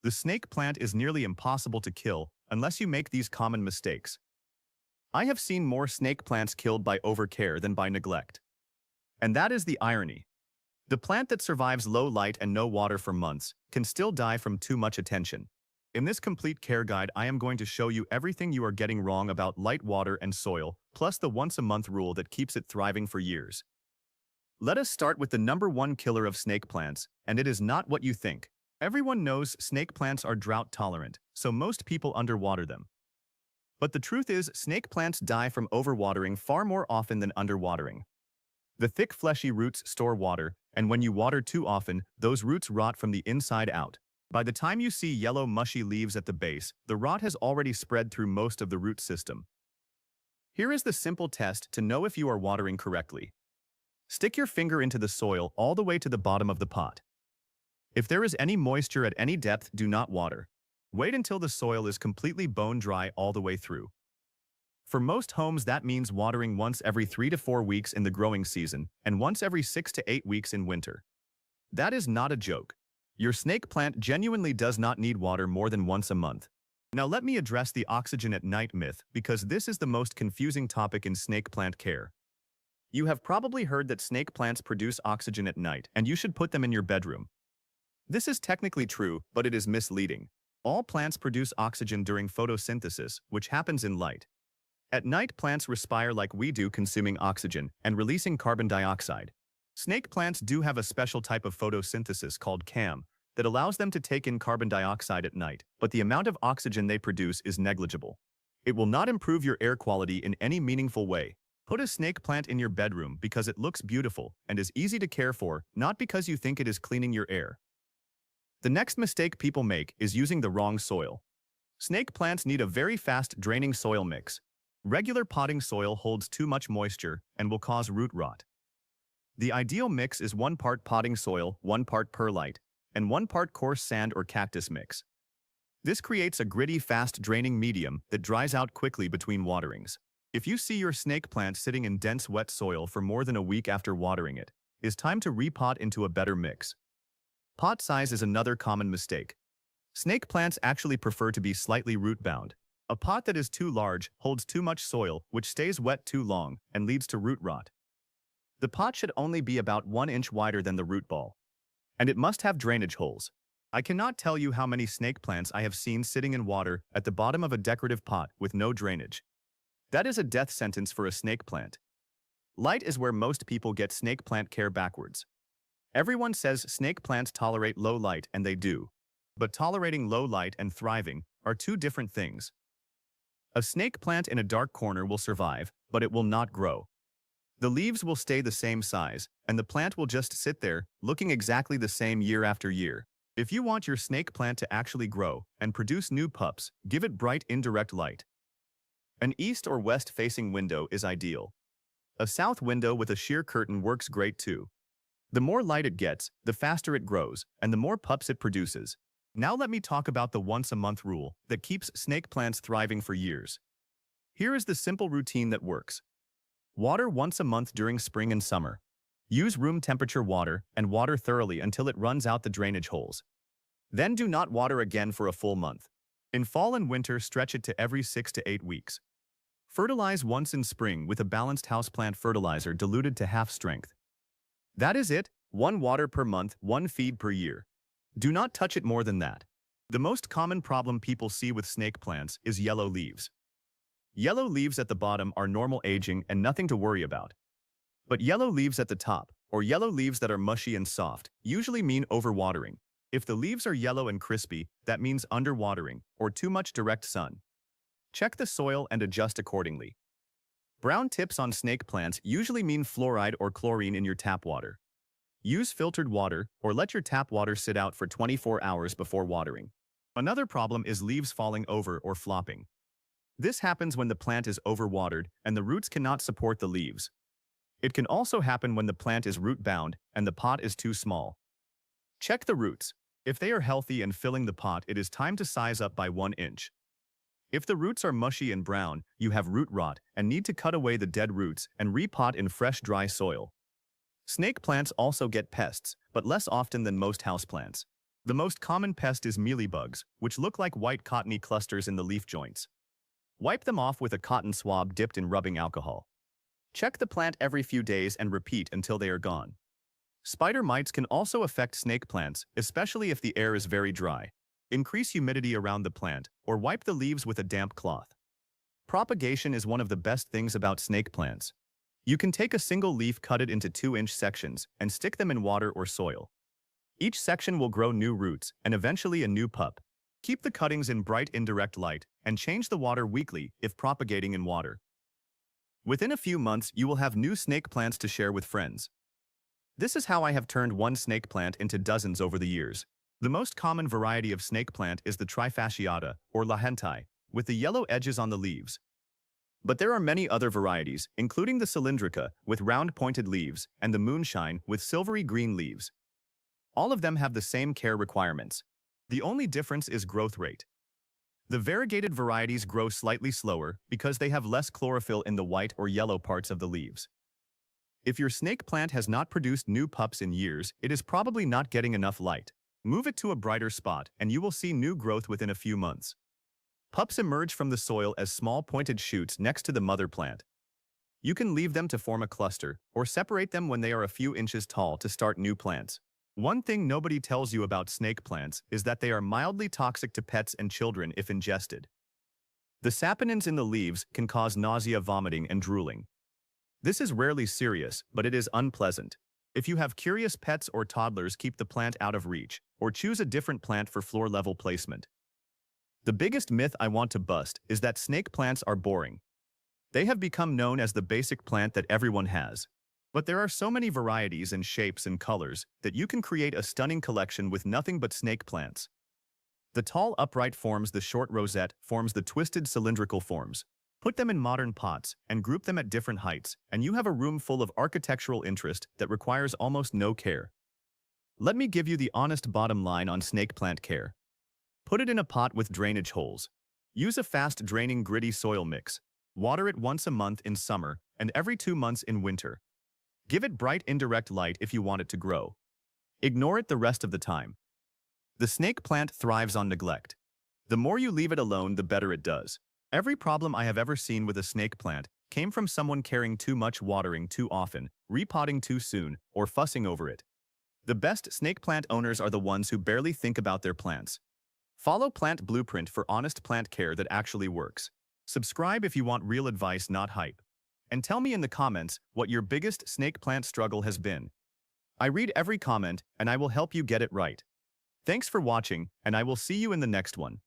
The snake plant is nearly impossible to kill unless you make these common mistakes. I have seen more snake plants killed by overcare than by neglect. And that is the irony. The plant that survives low light and no water for months can still die from too much attention. In this complete care guide, I am going to show you everything you are getting wrong about light, water, and soil, plus the once-a-month rule that keeps it thriving for years. Let us start with the #1 killer of snake plants, and it is not what you think. Everyone knows snake plants are drought tolerant, so most people underwater them. But the truth is, snake plants die from overwatering far more often than underwatering. The thick fleshy roots store water, and when you water too often, those roots rot from the inside out. By the time you see yellow mushy leaves at the base, the rot has already spread through most of the root system. Here is the simple test to know if you are watering correctly. Stick your finger into the soil all the way to the bottom of the pot. If there is any moisture at any depth, do not water. Wait until the soil is completely bone dry all the way through. For most homes, that means watering once every 3 to 4 weeks in the growing season and once every 6 to 8 weeks in winter. That is not a joke. Your snake plant genuinely does not need water more than once a month. Now let me address the oxygen at night myth, because this is the most confusing topic in snake plant care. You have probably heard that snake plants produce oxygen at night and you should put them in your bedroom. This is technically true, but it is misleading. All plants produce oxygen during photosynthesis, which happens in light. At night, plants respire like we do, consuming oxygen and releasing carbon dioxide. Snake plants do have a special type of photosynthesis called CAM that allows them to take in carbon dioxide at night, but the amount of oxygen they produce is negligible. It will not improve your air quality in any meaningful way. Put a snake plant in your bedroom because it looks beautiful and is easy to care for, not because you think it is cleaning your air. The next mistake people make is using the wrong soil. Snake plants need a very fast draining soil mix. Regular potting soil holds too much moisture and will cause root rot. The ideal mix is 1 part potting soil, 1 part perlite, and 1 part coarse sand or cactus mix. This creates a gritty, fast-draining medium that dries out quickly between waterings. If you see your snake plant sitting in dense, wet soil for more than a week after watering it, it's time to repot into a better mix. Pot size is another common mistake. Snake plants actually prefer to be slightly root-bound. A pot that is too large holds too much soil, which stays wet too long and leads to root rot. The pot should only be about 1 inch wider than the root ball. And it must have drainage holes. I cannot tell you how many snake plants I have seen sitting in water at the bottom of a decorative pot with no drainage. That is a death sentence for a snake plant. Light is where most people get snake plant care backwards. Everyone says snake plants tolerate low light, and they do. But tolerating low light and thriving are two different things. A snake plant in a dark corner will survive, but it will not grow. The leaves will stay the same size, and the plant will just sit there, looking exactly the same year after year. If you want your snake plant to actually grow and produce new pups, give it bright indirect light. An east or west-facing window is ideal. A south window with a sheer curtain works great too. The more light it gets, the faster it grows, and the more pups it produces. Now let me talk about the once-a-month rule that keeps snake plants thriving for years. Here is the simple routine that works. Water once a month during spring and summer. Use room temperature water and water thoroughly until it runs out the drainage holes. Then do not water again for a full month. In fall and winter, stretch it to every 6 to 8 weeks. Fertilize once in spring with a balanced houseplant fertilizer diluted to half strength. That is it, 1 water per month, 1 feed per year. Do not touch it more than that. The most common problem people see with snake plants is yellow leaves. Yellow leaves at the bottom are normal aging and nothing to worry about. But yellow leaves at the top, or yellow leaves that are mushy and soft, usually mean overwatering. If the leaves are yellow and crispy, that means underwatering or too much direct sun. Check the soil and adjust accordingly. Brown tips on snake plants usually mean fluoride or chlorine in your tap water. Use filtered water or let your tap water sit out for 24 hours before watering. Another problem is leaves falling over or flopping. This happens when the plant is overwatered and the roots cannot support the leaves. It can also happen when the plant is root-bound and the pot is too small. Check the roots. If they are healthy and filling the pot, it is time to size up by 1 inch. If the roots are mushy and brown, you have root rot and need to cut away the dead roots and repot in fresh, dry soil. Snake plants also get pests, but less often than most houseplants. The most common pest is mealybugs, which look like white cottony clusters in the leaf joints. Wipe them off with a cotton swab dipped in rubbing alcohol. Check the plant every few days and repeat until they are gone. Spider mites can also affect snake plants, especially if the air is very dry. Increase humidity around the plant, or wipe the leaves with a damp cloth. Propagation is one of the best things about snake plants. You can take a single leaf, cut it into 2-inch sections, and stick them in water or soil. Each section will grow new roots and eventually a new pup. Keep the cuttings in bright indirect light and change the water weekly if propagating in water. Within a few months, you will have new snake plants to share with friends. This is how I have turned one snake plant into dozens over the years. The most common variety of snake plant is the trifasciata, or lahentai, with the yellow edges on the leaves. But there are many other varieties, including the cylindrica, with round pointed leaves, and the moonshine, with silvery green leaves. All of them have the same care requirements. The only difference is growth rate. The variegated varieties grow slightly slower because they have less chlorophyll in the white or yellow parts of the leaves. If your snake plant has not produced new pups in years, it is probably not getting enough light. Move it to a brighter spot and you will see new growth within a few months. Pups emerge from the soil as small pointed shoots next to the mother plant. You can leave them to form a cluster or separate them when they are a few inches tall to start new plants. One thing nobody tells you about snake plants is that they are mildly toxic to pets and children if ingested. The saponins in the leaves can cause nausea, vomiting, and drooling. This is rarely serious, but it is unpleasant. If you have curious pets or toddlers, keep the plant out of reach, or choose a different plant for floor-level placement. The biggest myth I want to bust is that snake plants are boring. They have become known as the basic plant that everyone has. But there are so many varieties and shapes and colors that you can create a stunning collection with nothing but snake plants. The tall upright forms, the short rosette forms, the twisted cylindrical forms. Put them in modern pots and group them at different heights, and you have a room full of architectural interest that requires almost no care. Let me give you the honest bottom line on snake plant care. Put it in a pot with drainage holes. Use a fast-draining gritty soil mix. Water it once a month in summer and every 2 months in winter. Give it bright indirect light if you want it to grow. Ignore it the rest of the time. The snake plant thrives on neglect. The more you leave it alone, the better it does. Every problem I have ever seen with a snake plant came from someone caring too much, watering too often, repotting too soon, or fussing over it. The best snake plant owners are the ones who barely think about their plants. Follow Plant Blueprint for honest plant care that actually works. Subscribe if you want real advice, not hype. And tell me in the comments what your biggest snake plant struggle has been. I read every comment and I will help you get it right. Thanks for watching, and I will see you in the next one.